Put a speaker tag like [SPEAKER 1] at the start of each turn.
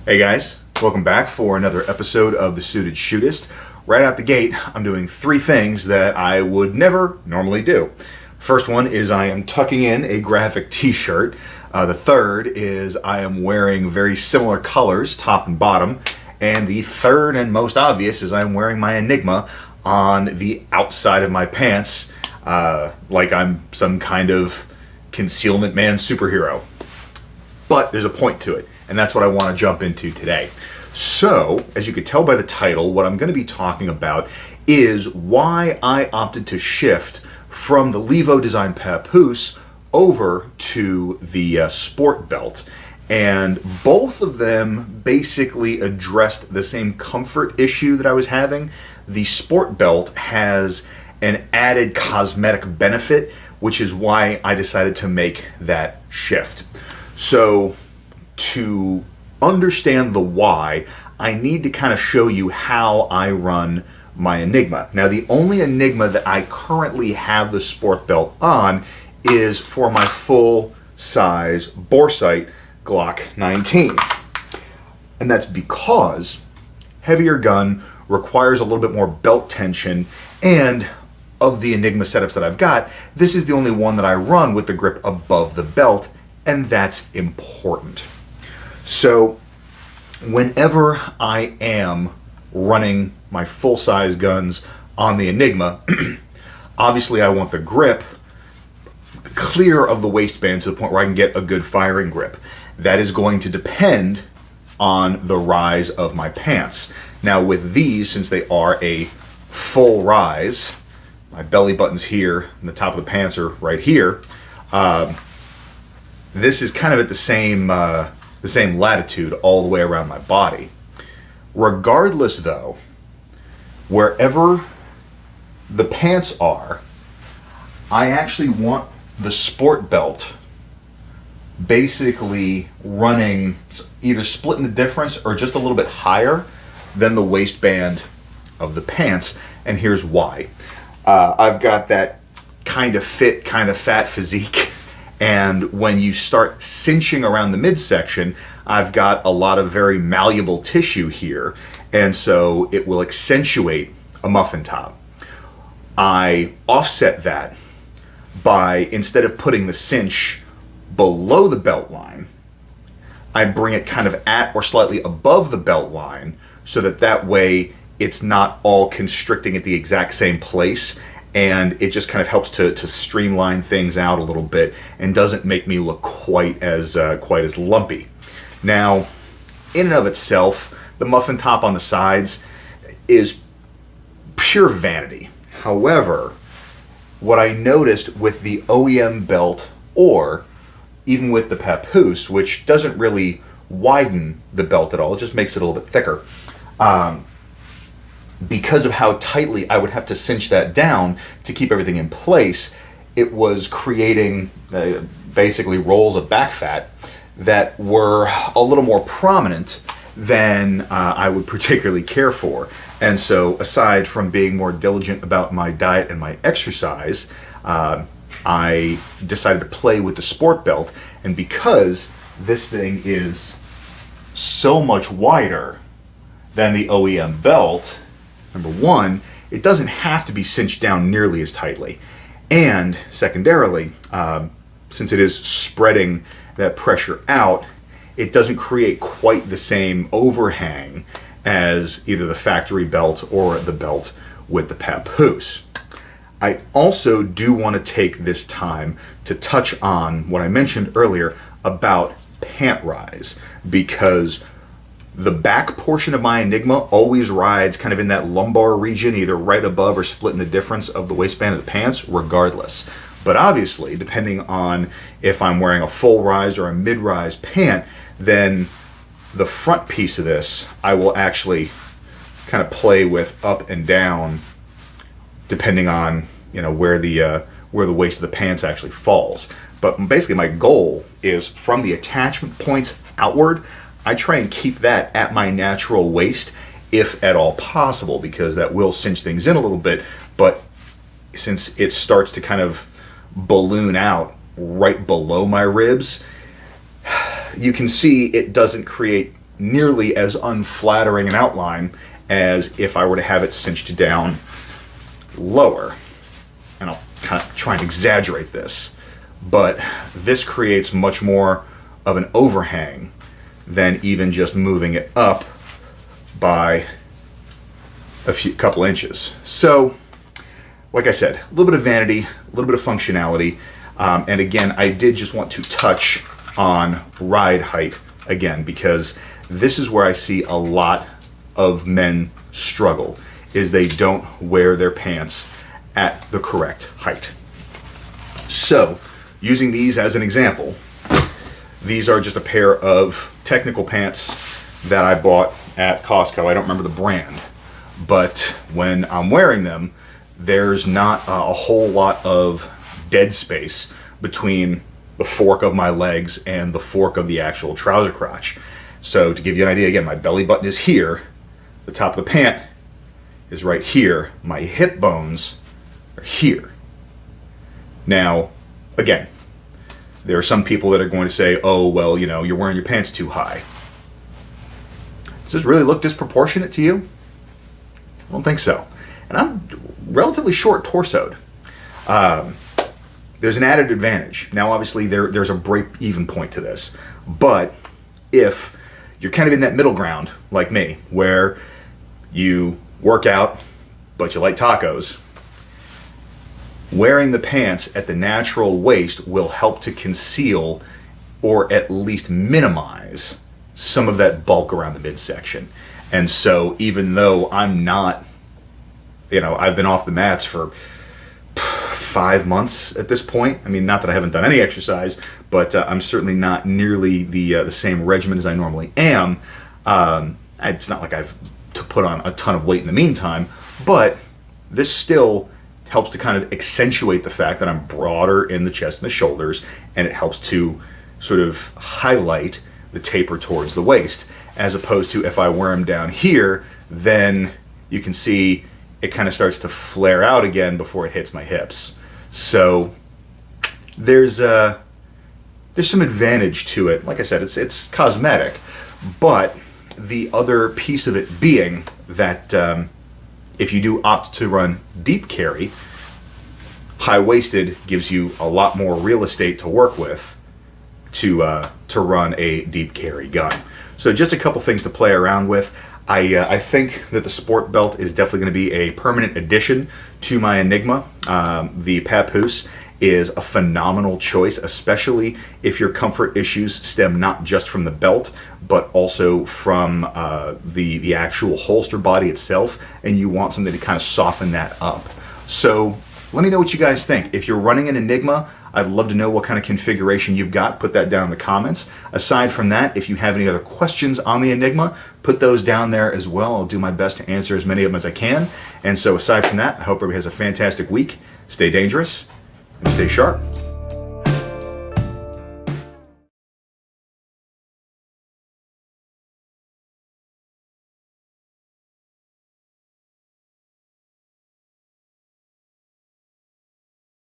[SPEAKER 1] Hey guys, welcome back for another episode of The Suited Shootist. Right out the gate, I'm doing three things that I would never normally do. First one is I am tucking in a graphic t-shirt. The third is I am wearing very similar colors, top and bottom. And the third and most obvious is I'm wearing my Enigma on the outside of my pants, like I'm some kind of concealment man superhero. But there's a point to it, and that's what I want to jump into today. So, as you could tell by the title, what I'm going to be talking about is why I opted to shift from the Levo Design Papoose over to the Sport Belt. And both of them basically addressed the same comfort issue that I was having. The Sport Belt has an added cosmetic benefit, which is why I decided to make that shift. So, to understand the why, I need to kind of show you how I run my Enigma. Now, the only Enigma that I currently have the Sport Belt on is for my full-size bore sight Glock 19. And that's because heavier gun requires a little bit more belt tension, and of the Enigma setups that I've got, this is the only one that I run with the grip above the belt, and that's important. So whenever I am running my full-size guns on the Enigma, obviously I want the grip clear of the waistband to the point where I can get a good firing grip. That is going to depend on the rise of my pants. Now with these, since they are a full rise, my belly button's here and the top of the pants are right here, this is kind of at the same latitude all the way around my body. Regardless though, wherever the pants are, I actually want the Sport Belt basically running either splitting the difference or just a little bit higher than the waistband of the pants, and here's why. I've got that kind of fit, kind of fat physique, and when you start cinching around the midsection, I've got a lot of very malleable tissue here, and so it will accentuate a muffin top. I offset that by, instead of putting the cinch below the belt line, I bring it kind of at or slightly above the belt line, so that way it's not all constricting at the exact same place, and it just kind of helps to streamline things out a little bit and doesn't make me look quite as lumpy. Now, in and of itself, the muffin top on the sides is pure vanity. However, what I noticed with the OEM belt, or even with the Papoose, which doesn't really widen the belt at all, it just makes it a little bit thicker, because of how tightly I would have to cinch that down to keep everything in place, it was creating basically rolls of back fat that were a little more prominent than I would particularly care for. And so, aside from being more diligent about my diet and my exercise, I decided to play with the Sport Belt, and because this thing is so much wider than the OEM belt, number one, it doesn't have to be cinched down nearly as tightly. And secondarily, since it is spreading that pressure out, it doesn't create quite the same overhang as either the factory belt or the belt with the Papoose. I also do want to take this time to touch on what I mentioned earlier about pant rise, because the back portion of my Enigma always rides kind of in that lumbar region, either right above or splitting the difference of the waistband of the pants, regardless. But obviously, depending on if I'm wearing a full rise or a mid-rise pant, then the front piece of this I will actually kind of play with up and down, depending on where the waist of the pants actually falls. But basically, my goal is from the attachment points outward, I try and keep that at my natural waist, if at all possible, because that will cinch things in a little bit. But since it starts to kind of balloon out right below my ribs, you can see it doesn't create nearly as unflattering an outline as if I were to have it cinched down lower. And I'll kind of try and exaggerate this, but this creates much more of an overhang than even just moving it up by a couple inches. So, like I said, a little bit of vanity, a little bit of functionality, and again, I did just want to touch on ride height again, because this is where I see a lot of men struggle, is they don't wear their pants at the correct height. So, using these as an example, these are just a pair of technical pants that I bought at Costco. I don't remember the brand, but when I'm wearing them, there's not a whole lot of dead space between the fork of my legs and the fork of the actual trouser crotch. So to give you an idea, again, my belly button is here, the top of the pant is right here, my hip bones are here. Now, again, there are some people that are going to say, oh, well, you know, you're wearing your pants too high. Does this really look disproportionate to you? I don't think so. And I'm relatively short torsoed. There's an added advantage. Now, obviously, there's a break-even point to this. But if you're kind of in that middle ground, like me, where you work out, but you like tacos, wearing the pants at the natural waist will help to conceal or at least minimize some of that bulk around the midsection. And so even though I'm not, you know, I've been off the mats for 5 months at this point. I mean, not that I haven't done any exercise, but I'm certainly not nearly the same regimen as I normally am. It's not like I've to put on a ton of weight in the meantime, but this still helps to kind of accentuate the fact that I'm broader in the chest and the shoulders, and it helps to sort of highlight the taper towards the waist, as opposed to if I wear them down here, then you can see it kind of starts to flare out again before it hits my hips. So there's some advantage to it. Like I said, it's cosmetic, but the other piece of it being that if you do opt to run deep carry, high-waisted gives you a lot more real estate to work with to run a deep carry gun. So just a couple things to play around with. I think that the sport belt is definitely going to be a permanent addition to my Enigma. The Papoose is a phenomenal choice, especially if your comfort issues stem not just from the belt, but also from the actual holster body itself, and you want something to kind of soften that up. So let me know what you guys think. If you're running an Enigma, I'd love to know what kind of configuration you've got. Put that down in the comments. Aside from that, if you have any other questions on the Enigma, put those down there as well. I'll do my best to answer as many of them as I can. And so aside from that, I hope everybody has a fantastic week. Stay dangerous and stay sharp.